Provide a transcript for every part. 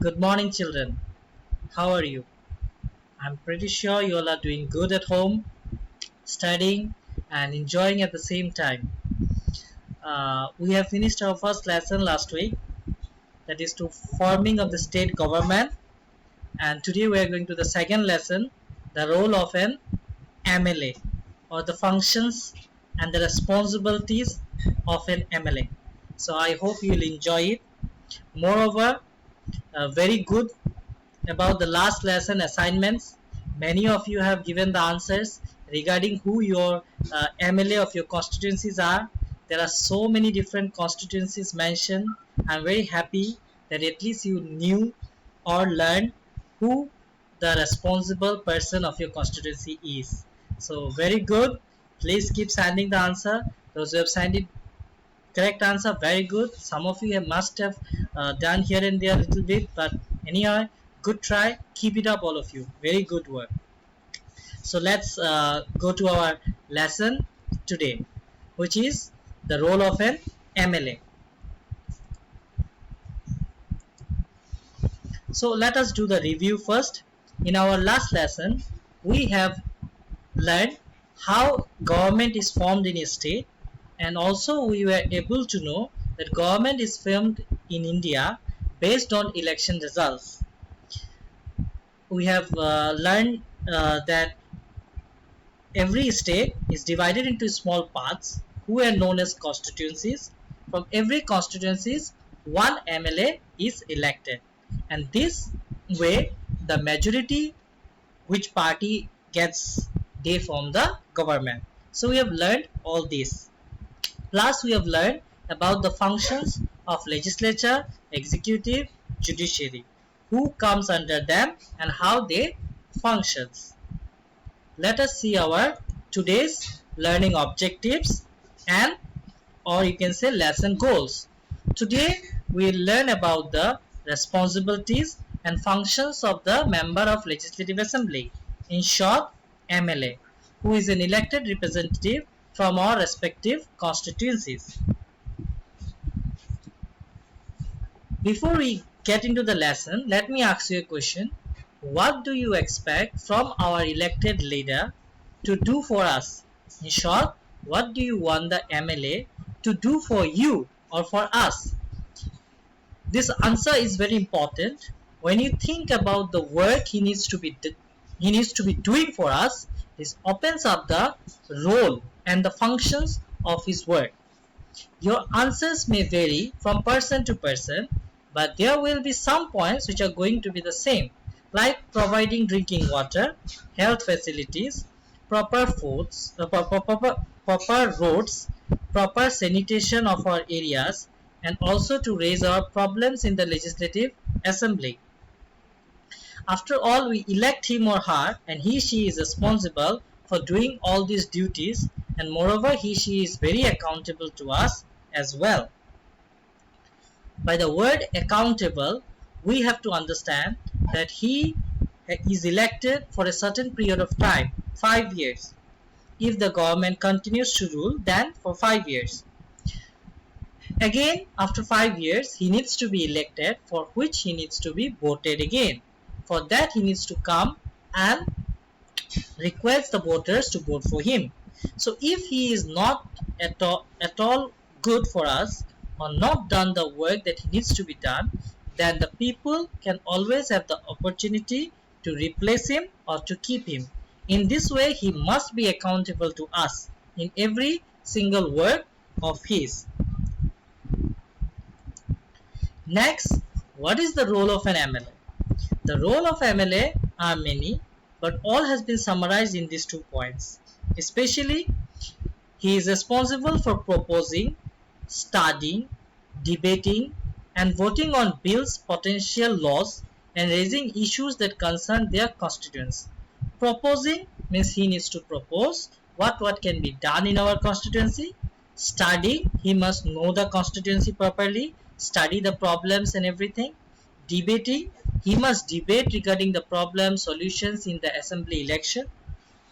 Good morning, children. How are you? I'm pretty sure you all are doing good at home, studying, and enjoying at the same time. We have finished our first lesson last week, that is to forming of the state government, and today we are going to the second lesson, the role of an MLA, or the functions and the responsibilities of an MLA. So I hope you'll enjoy it. Moreover, very good about the last lesson assignments. Many of you have given the answers regarding who your MLA of your constituencies are. There are so many different constituencies mentioned. I'm very happy that at least you knew or learned who the responsible person of your constituency is. So very good. Please keep sending the answer. Those who have sent it correct answer, very good. Some of you must have done here and there a little bit, but anyhow, good try. Keep it up, all of you. Very good work. So let's go to our lesson today, which is the role of an MLA. So let us do the review first. In our last lesson, we have learned how government is formed in a state, and also we were able to know that government is formed in India based on election results. We have learned that every state is divided into small parts who are known as constituencies. From every constituencies, one MLA is elected, and this way the majority which party gets, they form the government. So we have learned all this. Plus we have learned about the functions of legislature, executive, judiciary, who comes under them and how they functions. Let us see our today's learning objectives, and or you can say lesson goals. Today we will learn about the responsibilities and functions of the member of Legislative Assembly, in short MLA, who is an elected representative from our respective constituencies. Before we get into the lesson, let me ask you a question. What do you expect from our elected leader to do for us? In short, what do you want the MLA to do for you or for us? This answer is very important. When you think about the work he needs to be doing for us, this opens up the role and the functions of his work. Your answers may vary from person to person, but there will be some points which are going to be the same, like providing drinking water, health facilities, proper foods, proper roads, proper sanitation of our areas, and also to raise our problems in the Legislative Assembly. After all, we elect him or her, and she is responsible for doing all these duties, and moreover she is very accountable to us as well. By the word accountable, we have to understand that he is elected for a certain period of time, 5 years. If the government continues to rule, then for 5 years. Again, after 5 years, he needs to be elected, for which he needs to be voted again. For that, he needs to come and request the voters to vote for him. So if he is not at all good for us, or not done the work that he needs to be done, then the people can always have the opportunity to replace him or to keep him. In this way, he must be accountable to us in every single work of his. Next, what is the role of an MLA? The role of MLA are many, but all has been summarized in these 2 points. Especially, he is responsible for proposing, studying, debating, and voting on bills, potential laws, and raising issues that concern their constituents. Proposing means he needs to propose what can be done in our constituency. Studying, he must know the constituency properly, study the problems and everything. Debating, he must debate regarding the problems, solutions in the assembly election.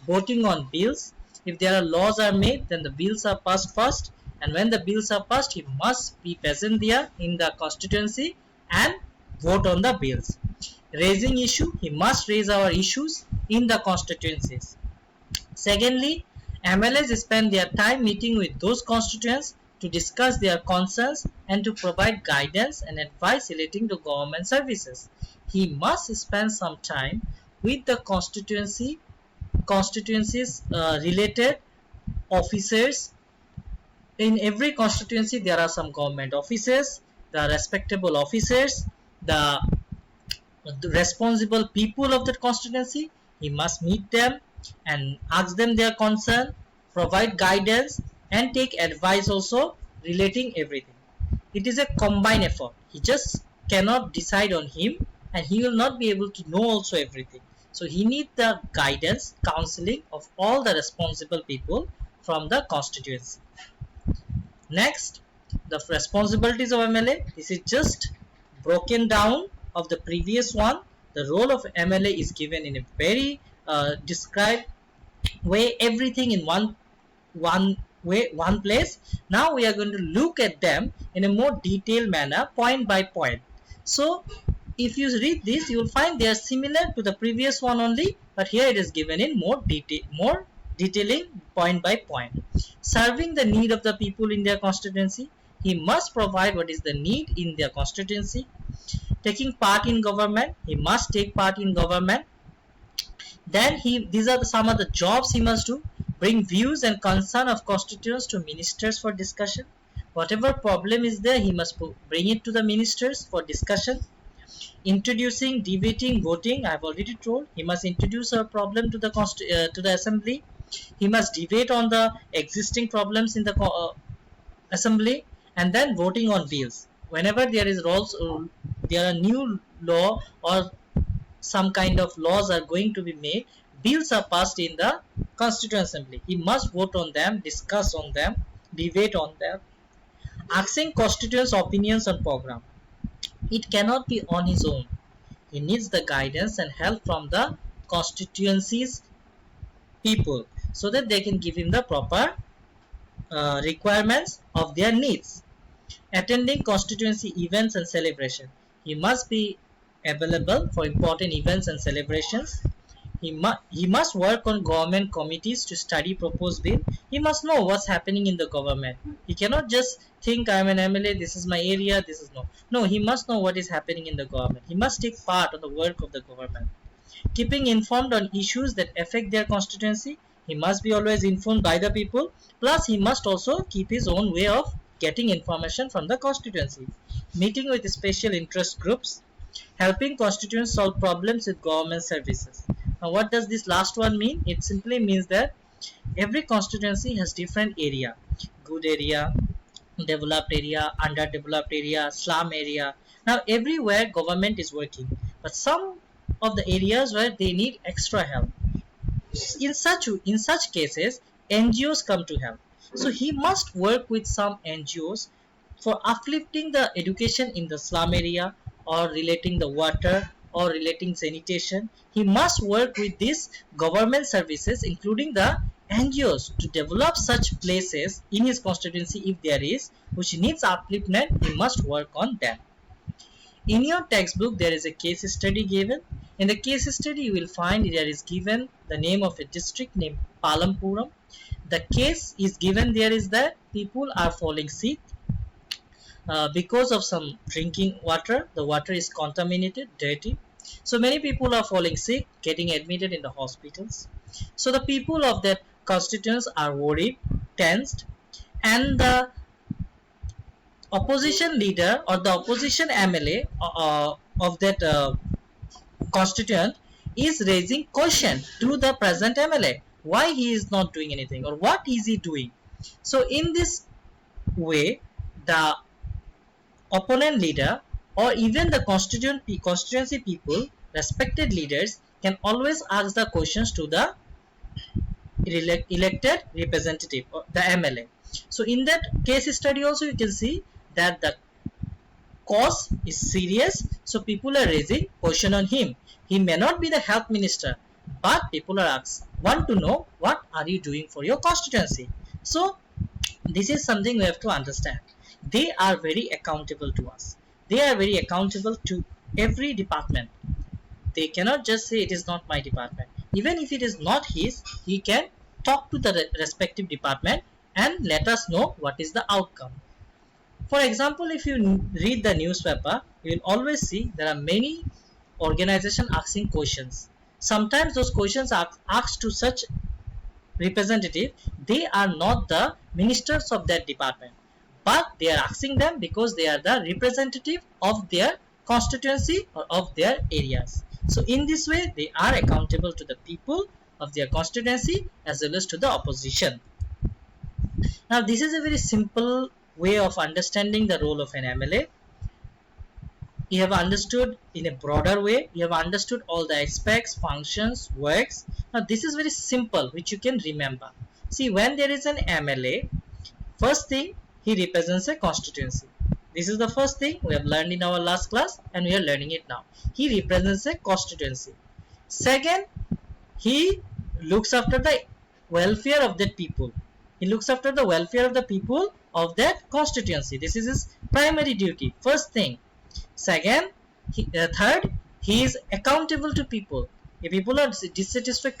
Voting on bills, if there are laws are made, then the bills are passed first, and when the bills are passed, he must be present there in the constituency and vote on the bills. Raising issue, he must raise our issues in the constituencies. Secondly, MLAs spend their time meeting with those constituents to discuss their concerns and to provide guidance and advice relating to government services. He must spend some time with the constituencies related officers. In every constituency there are some government officers, the respectable officers, the responsible people of that constituency. He must meet them and ask them their concern, provide guidance and take advice also relating everything. It is a combined effort. He just cannot decide on him and he will not be able to know also everything. So he needs the guidance, counseling of all the responsible people from the constituency. Next, the responsibilities of MLA. This is just broken down of the previous one. The role of MLA is given in a very described way, everything in one place. Now we are going to look at them in a more detailed manner, point by point. So if you read this, you will find they are similar to the previous one only, but here it is given in more detailing point by point. Serving the need of the people in their constituency, he must provide what is the need in their constituency. Taking part in government, he must take part in government. Then these are some of the jobs he must do. Bring views and concern of constituents to ministers for discussion. Whatever problem is there, he must bring it to the ministers for discussion. Introducing, debating, voting, I have already told. He must introduce a problem to the assembly. He must debate on the existing problems in the assembly, and then voting on bills. Whenever there are new law or some kind of laws are going to be made, bills are passed in the Constituent Assembly. He must vote on them, discuss on them, debate on them. Asking constituents' opinions on program. It cannot be on his own. He needs the guidance and help from the constituency's people so that they can give him the proper requirements of their needs. Attending constituency events and celebration. He must be available for important events and celebrations. He must work on government committees to study proposed bill. He must know what's happening in the government. He cannot just think I'm an MLA, this is my area, this is no. No, he must know what is happening in the government. He must take part of the work of the government. Keeping informed on issues that affect their constituency. He must be always informed by the people. Plus, he must also keep his own way of getting information from the constituency. Meeting with special interest groups. Helping constituents solve problems with government services. Now, what does this last one mean? It simply means that every constituency has different area. Good area, developed area, underdeveloped area, slum area. Now, everywhere government is working. But some of the areas where they need extra help. In such cases, NGOs come to help. So he must work with some NGOs for uplifting the education in the slum area or relating the water or relating sanitation. He must work with these government services including the NGOs to develop such places in his constituency if there is which needs upliftment. He must work on them. In your textbook there is a case study given. In the case study you will find there is given the name of a district named Palampuram. The case is given there is that people are falling sick because of some drinking water. The water is contaminated, dirty. So many people are falling sick, getting admitted in the hospitals. So the people of that constituents are worried, tensed, and the opposition leader or the opposition MLA of that constituent is raising question to the present MLA why he is not doing anything or what is he doing. So in this way, the opponent leader or even the constituency people, respected leaders, can always ask the questions to the elected representative or the MLA. So in that case study also you can see that the cause is serious, so people are raising question on him. He may not be the health minister, but people are want to know what are you doing for your constituency. So this is something we have to understand. They are very accountable to us. they are very accountable to every department. They cannot just say it is not my department. Even if it is not his, he can talk to the respective department and let us know what is the outcome. For example, if you read the newspaper, you will always see there are many organizations asking questions. Sometimes those questions are asked to such representative, they are not the ministers of that department, but they are asking them because they are the representative of their constituency or of their areas. So in this way they are accountable to the people of their constituency as well as to the opposition. Now this is a very simple way of understanding the role of an MLA. You have understood in a broader way, you have understood all the aspects, functions, works. Now this is very simple, which you can remember. See, when there is an MLA, first thing, he represents a constituency. This is the first thing we have learned in our last class and we are learning it now. He represents a constituency. Second, he looks after the welfare of the people. He looks after the welfare of the people of that constituency. This is his primary duty. First thing. Second, third, he is accountable to people. If people are dissatisfied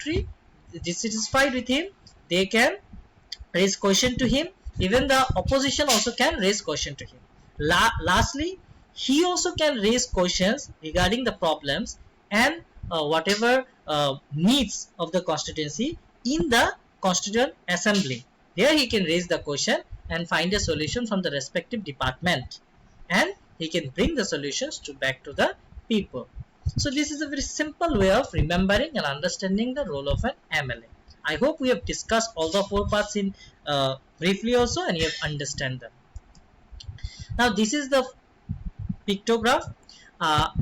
with him, they can raise question to him. Even the opposition also can raise question to him. Lastly, he also can raise questions regarding the problems and whatever needs of the constituency in the constituent assembly. There he can raise the question and find a solution from the respective department, and he can bring the solutions back to the people. So this is a very simple way of remembering and understanding the role of an MLA. I hope we have discussed all the four parts in briefly also, and you have understand them. Now this is the pictograph.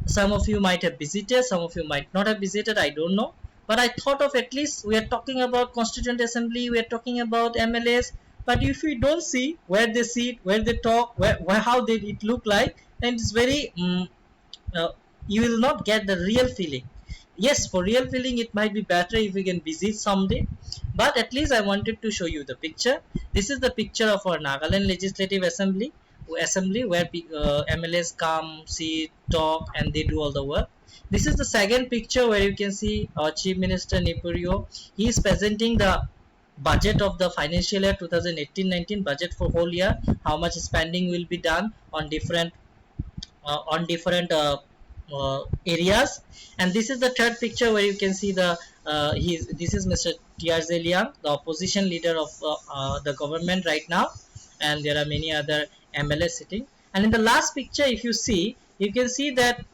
Some of you might have visited, some of you might not have visited, I don't know. But I thought of, at least we are talking about constituent assembly, we are talking about MLAs. But if we don't see where they sit, where they talk, how they it look like, then it's very you will not get the real feeling. Yes, for real feeling it might be better if we can visit someday, but at least I wanted to show you the picture. This is the picture of our Nagaland Legislative Assembly where MLAs come, sit, talk, and they do all the work. This is the second picture where you can see our Chief Minister Neipuryo. He is presenting the budget of the financial year 2018-19 budget for whole year, how much spending will be done on different areas. And this is the third picture where you can see the this is Mr. TRZ Liang, the opposition leader of the government right now, and there are many other MLAs sitting. And in the last picture, if you see, you can see that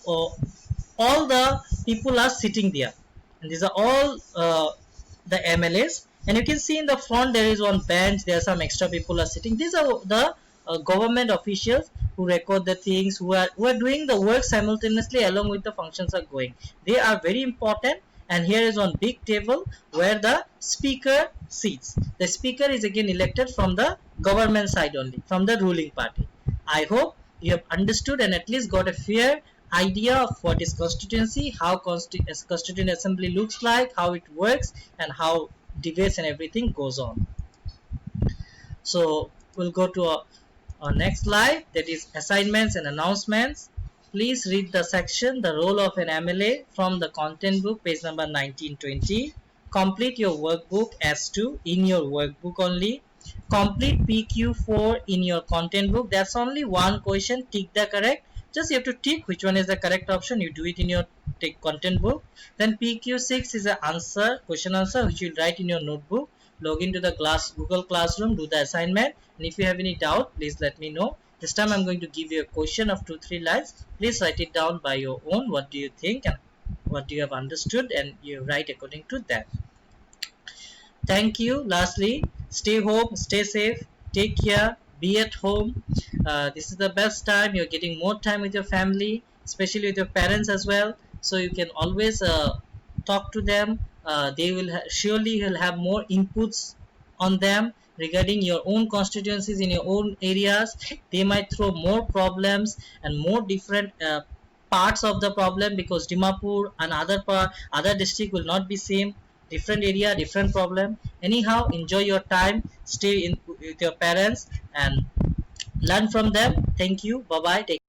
all the people are sitting there, and these are all the MLAs. And you can see in the front there is one bench, there are some extra people are sitting. These are the government officials who record the things, who are doing the work simultaneously along with the functions are going. They are very important. And here is one big table where the speaker sits. The speaker is again elected from the government side only, from the ruling party. I hope you have understood and at least got a fair idea of what is constituency, how constituent assembly looks like, how it works, and how debates and everything goes on. So we'll go to our next slide, that is assignments and announcements. Please read the section, the role of an MLA, from the content book, page number 1920. Complete your workbook S2 in your workbook only. Complete PQ4 in your content book. That's only one question. Tick the correct. Just you have to tick which one is the correct option. You do it in your content book. Then PQ6 is an answer, question answer, which you'll write in your notebook. Log into the Google Classroom, do the assignment. And if you have any doubt, please let me know. This time I'm going to give you a question of 2-3 lines. Please write it down by your own. What do you think and what do you have understood, and you write according to that. Thank you. Lastly, stay home, stay safe, take care, be at home. This is the best time. You're getting more time with your family, especially with your parents as well. So you can always talk to them. They will surely will have more inputs on them regarding your own constituencies in your own areas. They might throw more problems and more different parts of the problem, because Dimapur and other district will not be same. Different area, different problem. Anyhow, enjoy your time, stay in with your parents, and learn from them. Thank you. Bye bye. Take